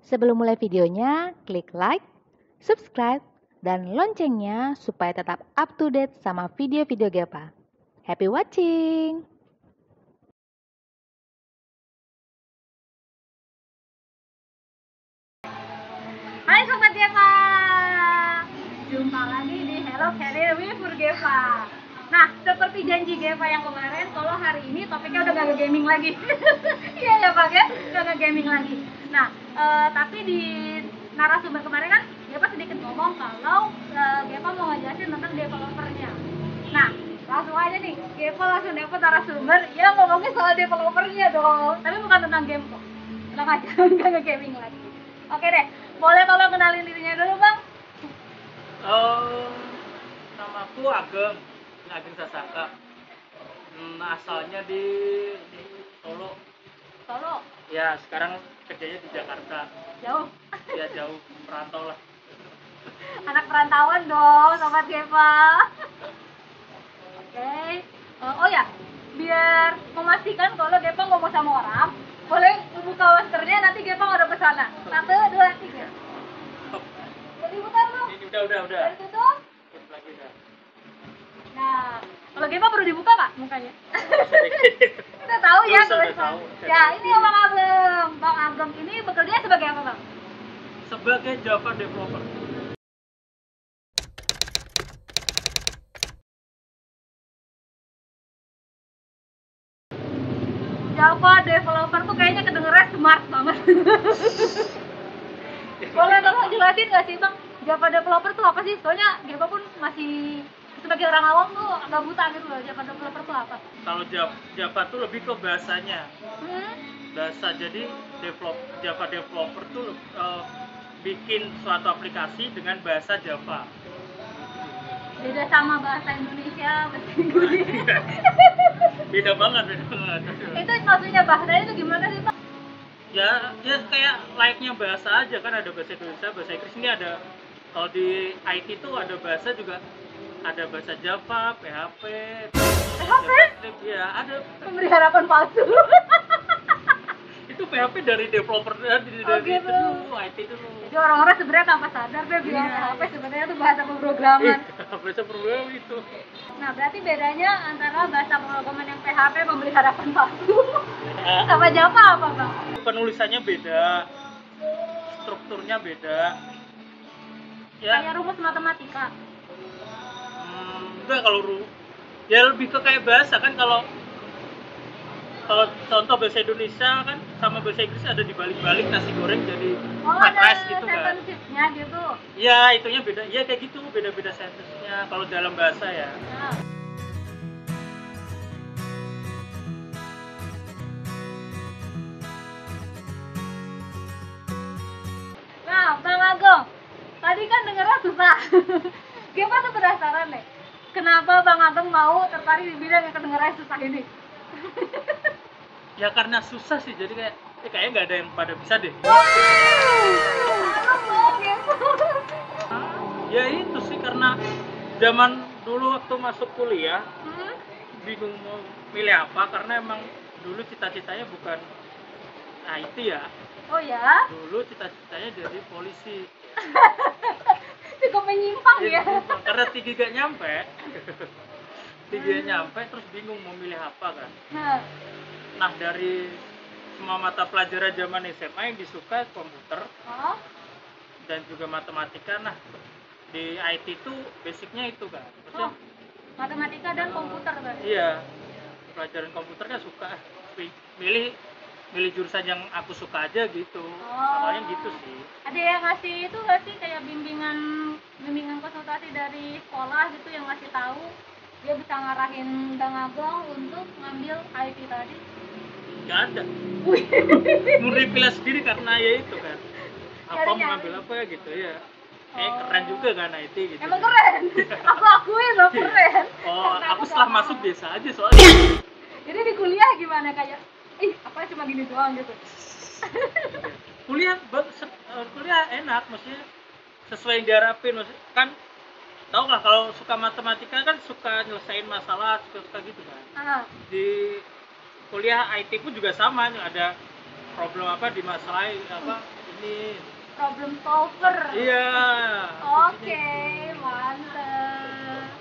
Sebelum mulai videonya, klik like, subscribe, dan loncengnya supaya tetap up to date sama video-video Gepa. Happy watching! Hai Sobat Gepa, jumpa lagi di Hello Career with Gepa. Nah, seperti janji Gepa yang kemarin, kalau hari ini topiknya udah gak nge-gaming lagi. Iya ya Pak ya, udah nge-gaming lagi. Nah, tapi di narasumber kemarin kan Gepa sedikit ngomong kalau Gepa mau ngejelasin tentang developernya. Nah, langsung aja nih, Gepa langsung dapet narasumber yang ngomongin soal developernya dong. Tapi bukan tentang game kok, tenang aja, gak nge-gaming lagi. Oke deh, boleh tolong kenalin dirinya dulu Bang? Namaku Ageng Sasaka. Asalnya di Solo. Solo? Ya, sekarang kerjanya di Jakarta. Jauh? Ya, jauh, perantau lah. Anak perantauan dong, Sobat Gepa. Oke. Oh ya, biar memastikan kalau Gepa ngomong sama orang, boleh buka maskernya, nanti Gepa ada pesanan. 1, 2, 3. Jadi bukan lu? Ini udah. Dari tutup? Tutup lagi udah. Nah, kalau Gepa perlu dibuka Pak mukanya? Kita tahu ya, Udah tahu. Ya, ini ya Bang Ageng. Bang Ageng ini bekerja sebagai apa Bang? Sebagai Java developer. Java developer tuh kayaknya kedengerannya smart banget. Boleh tolong jelasin nggak sih Bang, Java developer tuh apa sih? Soalnya Gepa pun masih sebagai orang awam tuh agak buta gitu loh, Java developer tuh apa? Kalau Java tuh lebih ke bahasanya. Hmm? Bahasa, jadi Java developer tuh bikin suatu aplikasi dengan bahasa Java. Beda sama bahasa Indonesia, bahasa Inggris. Beda banget. Itu maksudnya bahasanya itu gimana sih Bang? Ya kayak layaknya bahasa aja, kan ada bahasa Indonesia, bahasa Inggris. Ini ada, kalau di IT tuh ada bahasa juga, ada bahasa Java, PHP, JavaScript, ya ada. Memberi harapan palsu. Itu PHP dari developer, dari gitu. itu dulu, IT dulu. Jadi orang-orang sebenarnya tanpa sadar dia bilang Iya. PHP sebenarnya itu bahasa pemrograman. Bahasa program itu. Nah, berarti bedanya antara bahasa pemrograman yang PHP memberi harapan palsu sama Java apa Bang? Penulisannya beda, strukturnya beda. Ya, Kayak rumus matematika. enggak, kalau ya lebih ke kayak bahasa kan. Kalau contoh bahasa Indonesia kan sama bahasa Inggris ada dibalik-balik, nasi goreng jadi fried ada rice gitu kan. sentence-nya gitu. Ya, itunya beda. Ya kayak gitu, beda-beda sentence-nya kalau dalam bahasa ya. Nah. Nah, Bang Ageng, tadi kan dengarnya susah. Gimana tuh penasaran nih? Kenapa Bang Ageng mau tertarik di bidang yang kedengarannya susah ini? Ya karena susah sih, jadi kayaknya nggak ada yang pada bisa deh. Ya itu sih, karena zaman dulu waktu masuk kuliah bingung mau milih apa, karena emang dulu cita-citanya bukan IT ya. Oh ya? Dulu cita-citanya jadi polisi. Cukup menyimpang ya. Karena tinggi gak nyampe. Tinggi gak nyampe, terus bingung mau milih apa kan. Nah, dari semua mata pelajaran zaman SMA yang disuka komputer dan juga matematika. Nah, di IT itu basicnya itu kan. Maksudnya, matematika dan komputer kan? iya, pelajaran komputernya suka. Milih jurusan yang aku suka aja gitu. Awalnya gitu sih. Ada yang ngasih itu nggak sih, kayak bimbingan konsultasi dari sekolah gitu yang ngasih tahu dia bisa ngarahin Bang Ageng untuk ngambil IT tadi? Nggak ada. Murni pilih sendiri karena ya itu kan. Apa mau ngambil apa ya gitu ya. Keren juga kan IT gitu. Emang keren. Aku akuin loh keren. Oh, aku setelah masuk biasa aja soalnya. Jadi di kuliah gimana, kayak apa cuma gini doang gitu? Kuliah enak, maksudnya sesuai yang diharapin. Maksudnya kan tau lah, kalau suka matematika kan suka nyelesain masalah, suka gitu kan. Di kuliah IT pun juga sama, ada problem apa di masalah apa ini. Problem solver. Iya. Oke, mantap.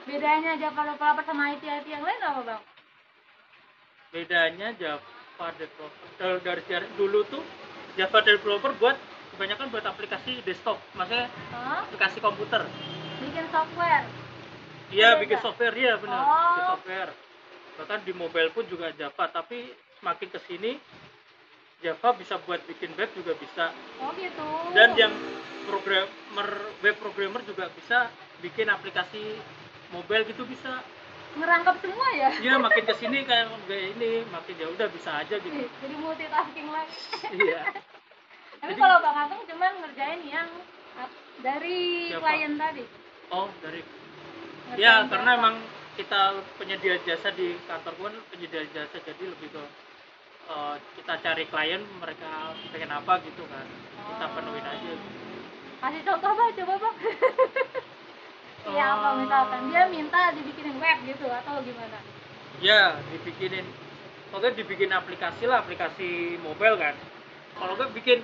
Bedanya Java developer sama IT yang lain apa bang? Bedanya Java developer dari dulu tuh Java developer kebanyakan buat aplikasi desktop, maksudnya aplikasi komputer. Bikin software. Iya, bikin software, ya benar. Bikin Oh. software. Bahkan di mobile pun juga Java, tapi semakin kesini Java bisa buat bikin web juga bisa. Oh gitu. Dan yang web programmer juga bisa bikin aplikasi mobile gitu bisa. Ngerangkap semua ya? Iya, makin kesini kayak ini, makin ya udah bisa aja gitu. Jadi multitasking lagi. Iya. Tapi Jadi- kalau Bang Agung cuma ngerjain yang dari Siapa? klien tadi. Oh, dari Ngerjain ya, Java. karena emang kita penyedia jasa di kantor pun penyedia jasa, jadi lebih ke kita cari klien mereka pengen apa gitu kan, kita penuhin aja. Kasih contoh bang, coba bang. Iya, apa misalkan dia minta dibikinin web gitu atau gimana? Ya, dibikin aplikasi lah, aplikasi mobile kan. Kalau nggak bikin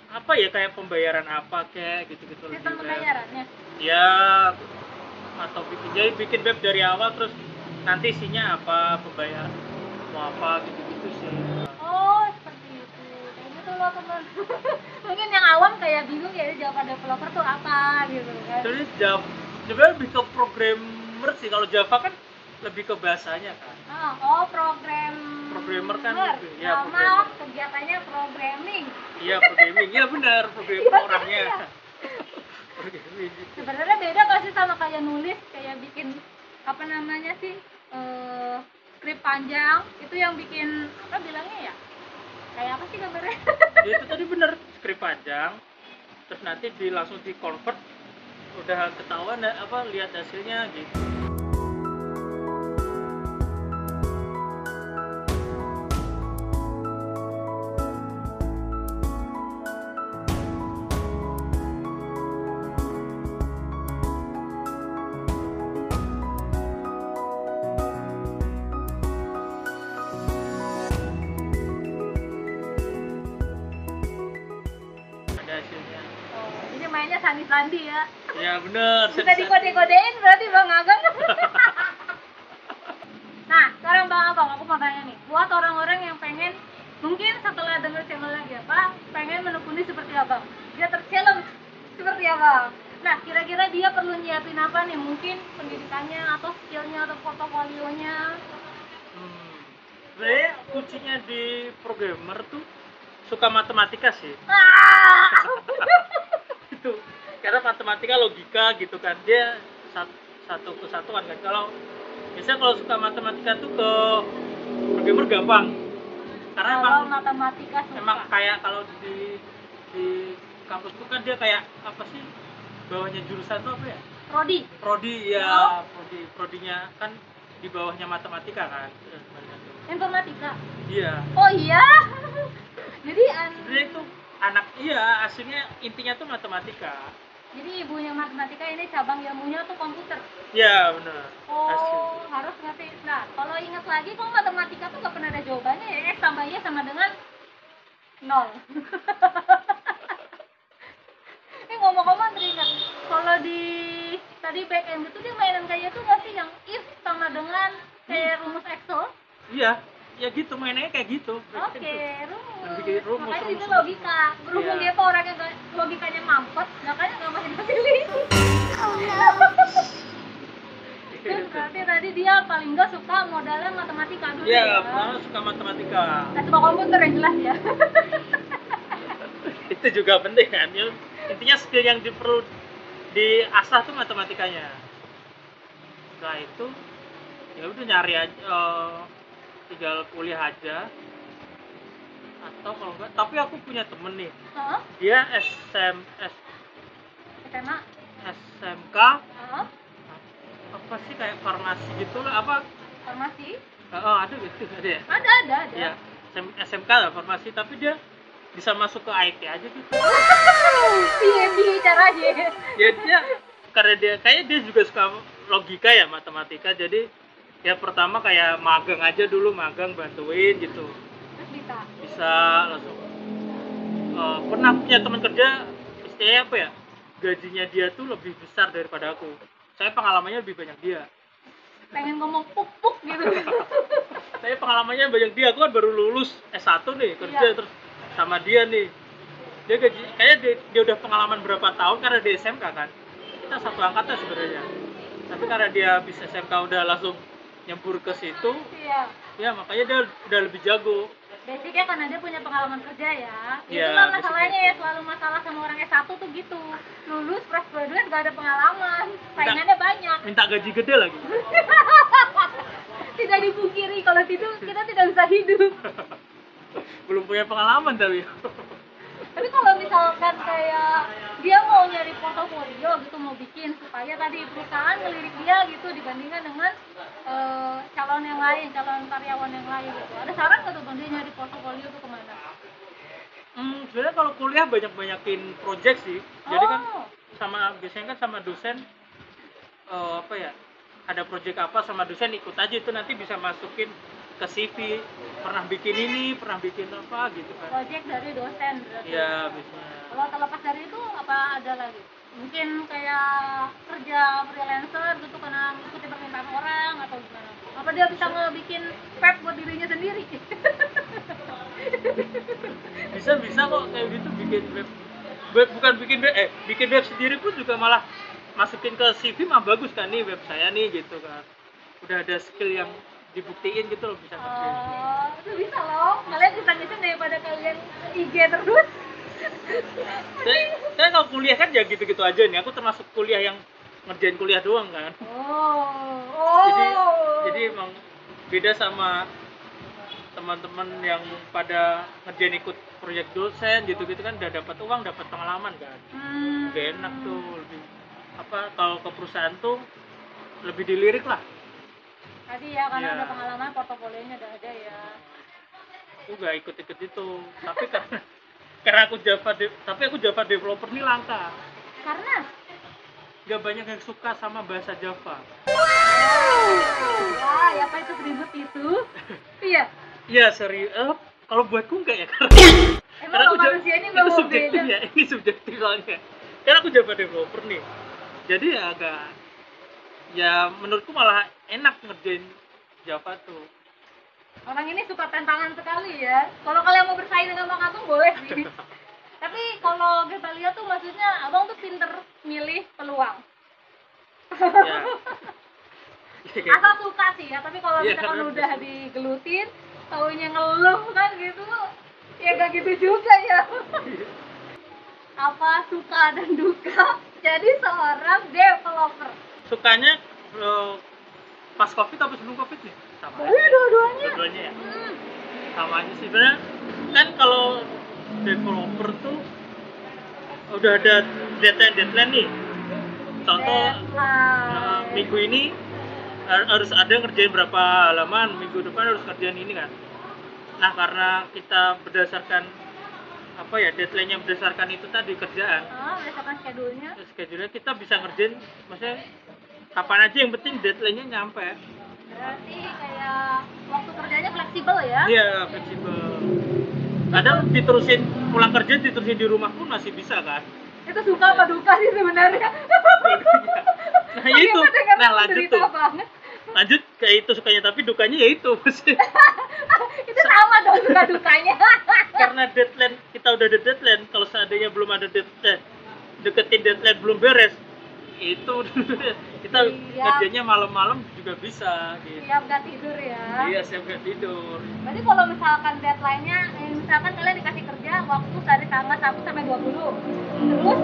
apa ya, kayak pembayaran apa kayak gitu-gitu. Sistem lebih kayak- pembayarannya. Ya, atau bikin web dari awal terus nanti isinya apa, pembayar mau apa gitu-gitu sih. Oh, seperti itu. Kayak gitu loh teman. Mungkin yang awam kayak bingung ya Java developer tuh apa gitu kan. Jadi sebenarnya lebih ke programmer sih. Kalau Java kan lebih ke bahasanya kan. Programmer kan lebih, ya, Sama programmer. kegiatannya programming. Iya, programming. Iya benar, programmer Iya, orangnya. iya. Programming gitu. Sebenarnya beda nggak sih sama kayak nulis, kayak bikin apa namanya sih skrip panjang itu yang bikin apa bilangnya ya? Kayak apa sih gambarnya? Ya, itu tadi bener, skrip panjang. Terus nanti langsung di convert, udah ketahuan apa, lihat hasilnya gitu. Ada hasilnya. Oh, ini mainnya sandi-sandi ya. Ya bener. Bisa dikode-kodein berarti Bang Agam. Nah, sekarang Bang Agam, aku mau tanya nih, buat orang-orang yang pengen mungkin setelah denger channel lagi apa, pengen menekuni seperti Abang, dia terchallenge seperti Abang. Nah, kira-kira dia perlu nyiapin apa nih? Mungkin pendidikannya atau skillnya atau portofolionya? Sebenarnya kuncinya di programmer tuh suka matematika sih. Ah! Itu karena matematika logika gitu kan, dia satu kesatuan kan. Kalau biasanya kalau suka matematika tuh ke programmer gampang, karena Kalau emang matematika suka. emang kayak kalau di kampusku kan dia kayak apa sih, bawahnya jurusan tuh apa ya, Prodi. prodi ya. Oh. Prodinya kan di bawahnya matematika kan. Informatika. Iya, Oh iya. Jadi sebenarnya itu anak, iya, aslinya intinya tuh matematika. jadi ibunya matematika ini cabang ilmunya tuh komputer. Iya benar. Oh, harus ngerti. Nah, kalau ingat lagi kok matematika tuh nggak pernah ada jawabannya ya. X tambah Y sama dengan 0. Ini ngomong-ngomong teringat, kalau di tadi back end itu dia mainan kayak itu nggak sih yang if sama dengan kayak rumus Excel? Iya, ya gitu, mainnya kayak gitu. Oke, Bikin rumus, makanya itu rumus. logika. Berhubung Iya. dia tuh orangnya logikanya mampet, makanya nggak masih pilih. Terus berarti tadi dia paling nggak suka modalnya matematika dulu Iya, ya. pertama suka matematika. Nah, suka komputer yang jelas ya. Itu juga penting kan. Ya, intinya skill yang perlu diasah tuh matematikanya. Setelah itu ya udah nyari aja, tinggal kuliah aja. Atau kalau enggak, tapi aku punya temen nih, Hah? dia SMA? SMK Hah? apa sih, kayak farmasi gitu lah, apa, Farmasi? ada gitu, ada ya. Ada. Ya, SMK lah farmasi, tapi dia bisa masuk ke IT aja gitu. Piye caranya? Ya dia, karena dia juga suka logika ya, matematika, jadi ya pertama kayak magang aja dulu, magang bantuin gitu, Terus bisa. bisa langsung pernah punya teman kerja istilahnya apa ya, gajinya dia tuh lebih besar daripada aku. Saya pengalamannya lebih banyak dia. Pengen ngomong puk-puk gitu. Saya pengalamannya banyak dia, aku kan baru lulus S1 nih kerja. Iya. Terus sama dia nih, dia gaji kayaknya dia udah pengalaman berapa tahun karena di SMK kan, kita satu angkatan sebenarnya, tapi karena dia habis SMK udah langsung nyebur ke situ, Iya. ya makanya dia udah lebih jago. Basicnya karena dia punya pengalaman kerja ya. Iya, Itulah masalahnya basicnya. ya, selalu masalah sama orang S1 tuh gitu. Lulus fresh graduate gak ada pengalaman, saingannya banyak. Minta gaji gede lagi. Tidak dipungkiri kalau itu kita tidak bisa hidup. Belum punya pengalaman tapi. Tapi kalau misalkan kayak dia mau nyari portofolio gitu, mau bikin supaya tadi perusahaan ngelirik dia gitu dibandingkan dengan calon yang lain, calon karyawan yang lain gitu. Ada saran nggak tuh Bang dia nyari portofolio tuh kemana? Sebenarnya kalau kuliah banyakin project sih. Jadi kan Oh, biasanya kan sama dosen apa ya? Ada project apa sama dosen ikut aja, itu nanti bisa masukin ke CV, pernah bikin ini, pernah bikin apa gitu kan. project dari dosen berarti. Iya, biasanya. Kalau terlepas dari itu apa ada lagi? Mungkin kayak kerja freelancer gitu karena mengikuti permintaan orang atau gimana? Apa dia bisa ngebikin web buat dirinya sendiri? Bisa kok kayak gitu, bikin web bukan bikin web sendiri pun juga malah masukin ke CV mah bagus kan, nih web saya nih gitu kan. Udah ada skill yang dibuktiin gitu loh, bisa ngerjain. Oh, itu bisa loh. Kalian bisa ngisi daripada kalian IG terus. Saya kalau kuliah kan ya gitu-gitu aja nih. Aku termasuk kuliah yang ngerjain kuliah doang kan. Oh. Jadi emang beda sama teman-teman yang pada ngerjain ikut proyek dosen gitu-gitu kan, udah dapat uang, dapat pengalaman kan. Udah enak tuh, lebih apa, kalau ke perusahaan tuh lebih dilirik lah. Tadi ya karena Iya. ada pengalaman, portofolionya udah ada ya. Aku gak ikut-ikut itu, tapi karena aku Java developer nih langka. Karena Gak banyak yang suka sama bahasa Java. wah, ya apa itu ribet itu? Iya. Iya serius, kalau buatku enggak ya, Emang kalau manusia ini itu mau subjektif beda. ya, ini subjektif soalnya. Karena aku Java developer nih, jadi ya agak, ya menurutku malah enak ngerjain Java tuh. Orang ini suka tantangan sekali ya. Kalau kalian mau bersaing dengan Bang Agung boleh sih. Tapi kalau kita lihat tuh maksudnya Abang tuh pinter milih peluang. Ya. Asal suka sih ya, tapi kalau Iya, misalkan karena udah bisa. digelutin, taunya ngeluh kan gitu, ya gak gitu juga ya. Apa suka dan duka jadi seorang developer? Sukanya pas COVID apa sebelum COVID nih? Sama aja. Dua-duanya. Dua-duanya ya? Hmm. Sama aja sih sebenarnya. Kan kalau developer tuh udah ada deadline nih. Contoh Deadline. minggu ini harus ada ngerjain berapa halaman, minggu depan harus ngerjain ini kan. Nah karena kita berdasarkan apa ya, deadline-nya berdasarkan itu tadi kerjaan, Berdasarkan schedule-nya. kita bisa ngerjain maksudnya kapan aja, yang penting deadline-nya nyampe. Berarti kayak waktu kerjanya fleksibel ya? Iya, fleksibel. Kadang diterusin pulang kerja, diterusin di rumah pun masih bisa kan. Itu suka apa duka sih sebenarnya? Nah itu, nah lanjut Menderita tuh, banget. lanjut kayak itu sukanya, tapi dukanya ya itu Itu sama dong suka dukanya. karena deadline, kita udah ada deadline, kalau seandainya belum ada deadline, deketin deadline belum beres, itu kita Iya. kerjanya malam-malam juga bisa gitu. Siap gak tidur ya? Iya, siap gak tidur. Berarti kalau misalkan deadline-nya, misalkan kalian dikasih kerja waktu dari tanggal 1 sampai 20, terus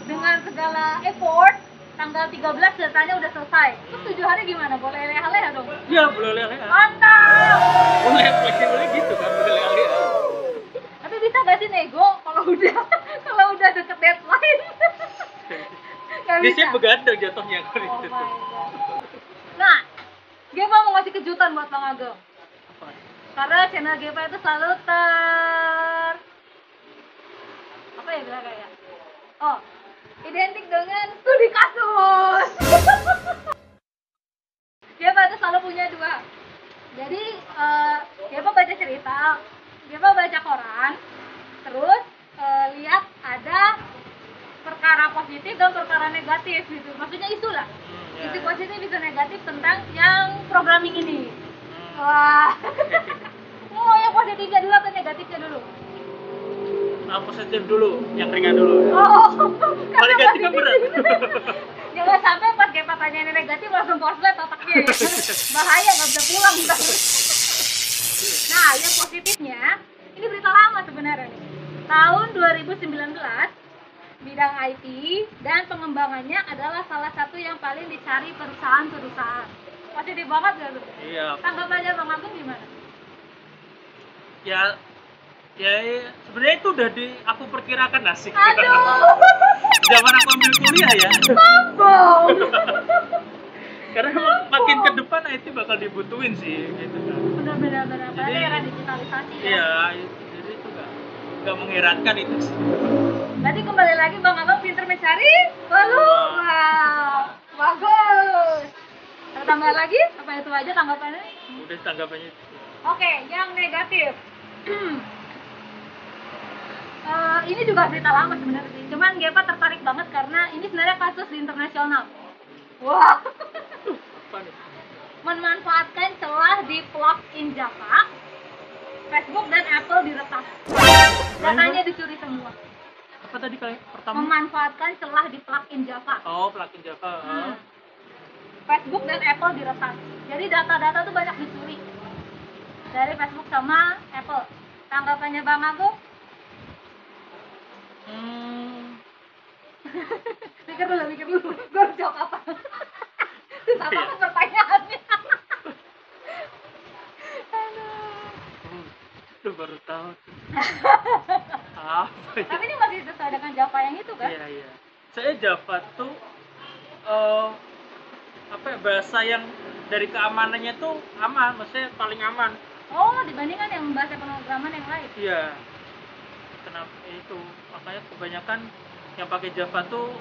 dengan segala effort tanggal 13 datanya udah selesai, terus 7 hari gimana? Boleh leha-leha dong? Iya, boleh lihat. Mantap! Boleh fleksibelnya gitu kan, boleh lihat. Tapi bisa gak sih nego kalau udah deket deadline? Gak bisa. Biasanya begadang jatuhnya Oh kalau my itu. God. Nah, Gepa mau ngasih kejutan buat Bang Ageng. Apa? Karena channel Gepa itu selalu apa ya bilang kayak? Oh, identik dengan studi kasus. Gepa itu selalu punya dua. Jadi Gepa baca cerita, Gepa baca koran, terus lihat ada perkara positif dan perkara negatif gitu, maksudnya isu lah, isu positif isu negatif tentang yang programming ini. Wah. Oh, yang positifnya dulu atau negatifnya dulu? Positif dulu, yang ringan dulu. Oh, Kalau negatifnya berat. Jangan sampai pas Gepa tanya ini negatif langsung korslet otaknya ya. Bahaya, nggak bisa pulang ntar. Nah, yang positifnya, ini berita lama sebenarnya nih. Tahun 2019, bidang IT dan pengembangannya adalah salah satu yang paling dicari perusahaan-perusahaan. Positif banget gak tuh? Iya. Tanggapannya Bang Agung gimana? Ya sebenarnya itu udah aku perkirakan asik. Aduh. Zaman aku ambil kuliah ya. Sombong. Karena emang makin ke depan IT bakal dibutuhin sih gitu kan. Benar. Apalagi era digitalisasi ya. Iya, jadi itu nggak mengherankan itu sih. Berarti kembali lagi Bang Abang pinter mencari peluang. Wow, bagus. Ada tambahan lagi? Apa itu aja tanggapannya? Udah tanggapannya. Oke, yang negatif. Ini juga berita lama sebenarnya sih. Cuman Gepa tertarik banget karena ini sebenarnya kasus di internasional. Wah. Apa nih? Memanfaatkan celah di plugin Java, Facebook dan Apple diretas. Datanya dicuri semua. Apa tadi kali pertama? Memanfaatkan celah di plugin Java. Oh, plugin Java. Facebook dan Apple diretas. Jadi data-data tuh banyak dicuri dari Facebook sama Apple. Tanggapannya Bang Agung? Mikir dulu. Gue harus jawab apa? Susah banget pertanyaannya. Lu baru tahu. Apa ya? Tapi ini masih sesuai dengan Java yang itu kan? Iya. Saya Java tuh bahasa yang dari keamanannya tuh aman, maksudnya paling aman. Oh, dibandingkan yang bahasa pemrograman yang lain? Iya. Kenapa itu? Makanya kebanyakan yang pakai Java tuh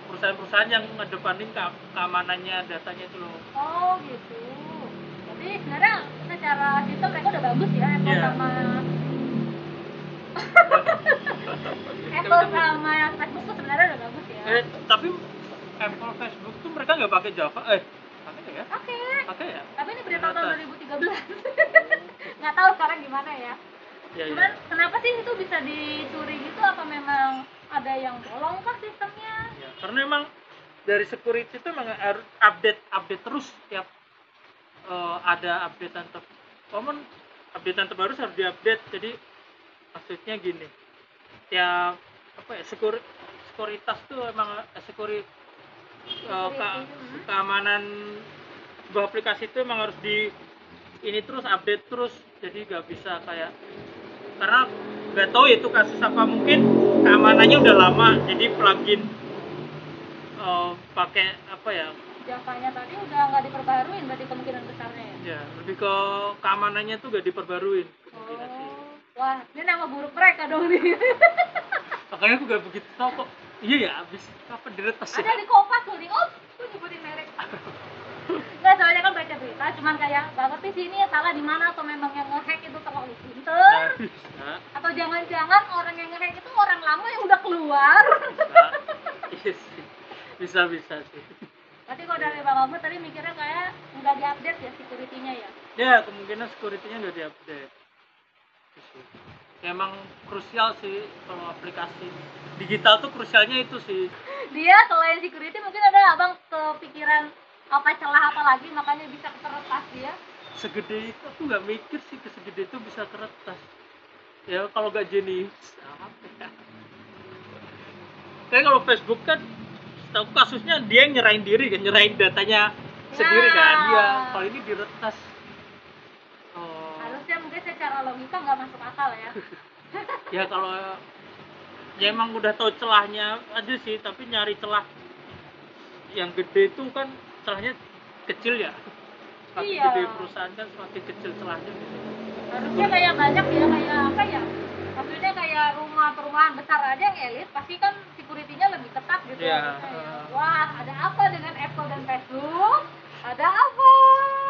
perusahaan-perusahaan yang ngedepanin keamanannya datanya itu loh. Oh gitu. Jadi sebenarnya secara sistem mereka udah bagus ya, Apple sama Apple sama Facebook tuh sebenarnya udah bagus ya. Tapi Apple Facebook tuh mereka nggak pakai Java, pakai ya? Pakai ya? Tapi ini berita tahun 2013. Nggak tahu sekarang gimana ya. Cuman kenapa sih itu bisa dicuri gitu? Apa memang ada yang bolong kah sistemnya? Ya, karena emang dari security itu memang harus update terus tiap ada updatean terbaru harus diupdate. Jadi maksudnya gini, tiap sekuritas tuh emang keamanan sebuah aplikasi itu emang harus terus update terus. Jadi nggak bisa kayak, karena nggak tahu itu kasus apa, mungkin keamanannya udah lama jadi plugin pakai Javanya tadi udah nggak diperbaharuin berarti kemungkinan besarnya ya, lebih ke keamanannya tuh nggak diperbaharuin kemungkinan sih. Wah, ini nama buruk mereka dong nih. Makanya aku nggak begitu tahu kok. Iya ya, abis apa diretas ya? Ada di Kompas tuh nih, gue nyebutin merek. Nggak, soalnya kan baca berita, cuman kayak gak ngerti sih ini salah di mana, atau memang yang nge-hack itu terlalu pinter, atau jangan-jangan orang yang nge-hack itu orang lama yang udah keluar. Iya sih, bisa sih. Berarti kalau dari Bang Ahmad tadi mikirnya kayak nggak diupdate ya security-nya ya? Ya, kemungkinan security-nya nggak diupdate. Ya, emang krusial sih kalau aplikasi digital tuh, krusialnya itu sih. Dia selain security mungkin ada abang kepikiran apa celah apa lagi makanya bisa keretas dia? Segede itu aku nggak mikir sih, segede itu bisa keretas. Ya kalau nggak jenis apa ya? Kayak kalau Facebook kan, tahu kasusnya dia yang nyerahin diri kan, nyerahin datanya sendiri kan. Iya, kalau ini diretas. Harusnya mungkin secara logika nggak masuk akal ya. Ya kalau ya emang udah tahu celahnya aja sih, tapi nyari celah yang gede itu kan celahnya kecil ya. Semakin gede perusahaan kan semakin kecil celahnya. Harusnya kayak banyak ya, kayak apa ya? Maksudnya kayak rumah perumahan besar aja yang elit pasti kan security-nya lebih ketat gitu ya. Wah, ada apa dengan Apple dan Facebook? Ada apa?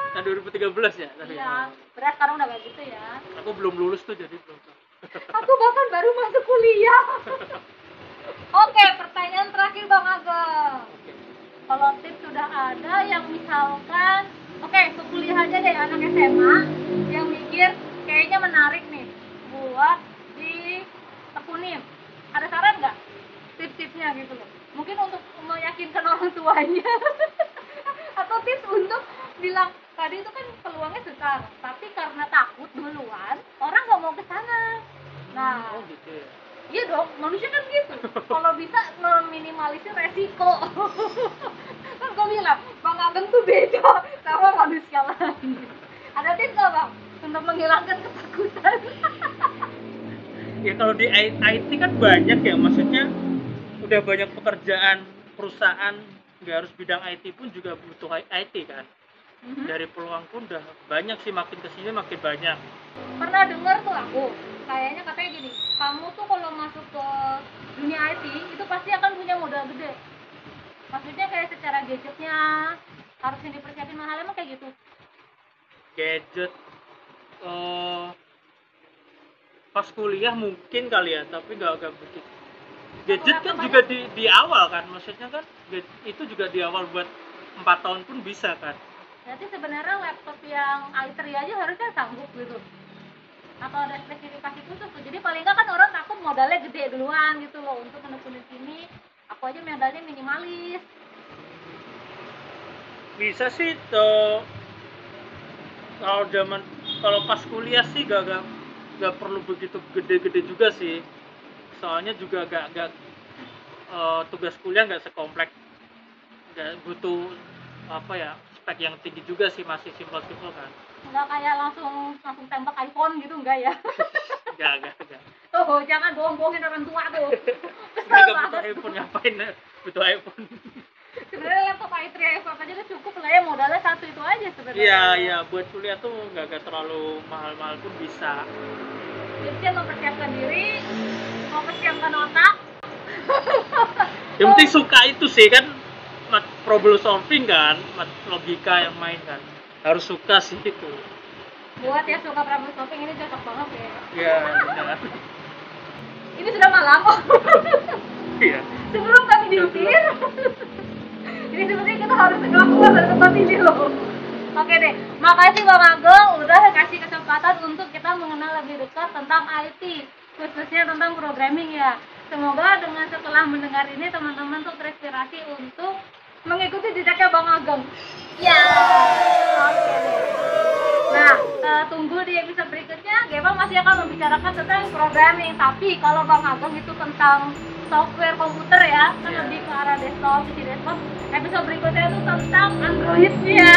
Tahun 2013 ya? Iya, berat sekarang udah gak gitu ya. Aku belum lulus tuh, jadi belum tahu. Aku bahkan baru masuk kuliah. Oke, pertanyaan terakhir Bang Ageng. Kalau tips sudah ada yang misalkan, oke, ke kuliah aja deh anak SMA yang mikir kayaknya menarik nih buat ditekunin. Ada saran nggak tips-tipsnya gitu loh? Mungkin untuk meyakinkan orang tuanya atau tips untuk bilang tadi itu kan peluangnya besar, tapi karena takut duluan orang nggak mau ke sana. Nah, Oh gitu ya. iya dong, manusia kan gitu. Kalau bisa meminimalisir resiko. Kan gue bilang, Bang Ageng tuh beda sama manusia lain. Ada tips nggak Bang untuk menghilangkan ketakutan? Ya kalau di IT kan banyak ya, maksudnya udah banyak pekerjaan perusahaan nggak harus bidang IT pun juga butuh IT kan. Dari peluang pun udah banyak sih, makin kesini makin banyak. Pernah dengar tuh aku, kayaknya katanya gini, kamu tuh kalau masuk ke dunia IT itu pasti akan punya modal gede. Maksudnya kayak secara gadgetnya harus yang dipersiapin mahal, emang kayak gitu? Gadget pas kuliah mungkin kali ya, tapi nggak begitu. Gadget kan juga di awal kan, maksudnya kan itu juga di awal buat 4 tahun pun bisa kan. Berarti sebenarnya laptop yang i3 aja harusnya sanggup gitu, atau ada spesifikasi khusus tuh. Jadi paling nggak kan orang takut modalnya gede duluan gitu loh, untuk menekunin sini aku aja modalnya minimalis. Bisa sih kalau pas kuliah sih gak perlu begitu gede-gede juga sih, soalnya juga gak tugas kuliah nggak sekompleks, nggak butuh apa ya spek yang tinggi juga sih, masih simpel-simpel kan. Nggak kayak langsung tembak iPhone gitu, enggak ya? Enggak. Tuh jangan bohong-bohongin orang tua tuh. Kesel Nggak butuh banget. iPhone, ngapain butuh iPhone. Sebenarnya laptop i3 iPhone aja udah cukup lah ya, modalnya satu itu aja sebenarnya. Iya, buat kuliah tuh nggak terlalu mahal-mahal pun bisa. Tipsnya mempersiapkan diri, mempersiapkan otak. Yang penting suka itu sih kan, problem solving kan, logika yang main kan, harus suka sih itu. Buat ya suka problem solving ini cocok banget ya. Iya benar. Ini sudah malam. Iya. Sebelum kami diusir. Jadi sepertinya kita harus segera keluar dari tempat ini loh. Oke deh, makasih Bang Ageng udah kasih kesempatan untuk kita mengenal lebih dekat tentang IT, khususnya tentang programming ya. Semoga dengan setelah mendengar ini teman-teman tuh terinspirasi untuk mengikuti jejaknya Bang Ageng. Ya. Oke deh. Nah, tunggu di episode berikutnya. Geva masih akan membicarakan tentang programming. Tapi kalau Bang Ageng itu tentang software komputer ya, kan lebih ke arah desktop, PC desktop. Episode berikutnya itu tentang Android-nya.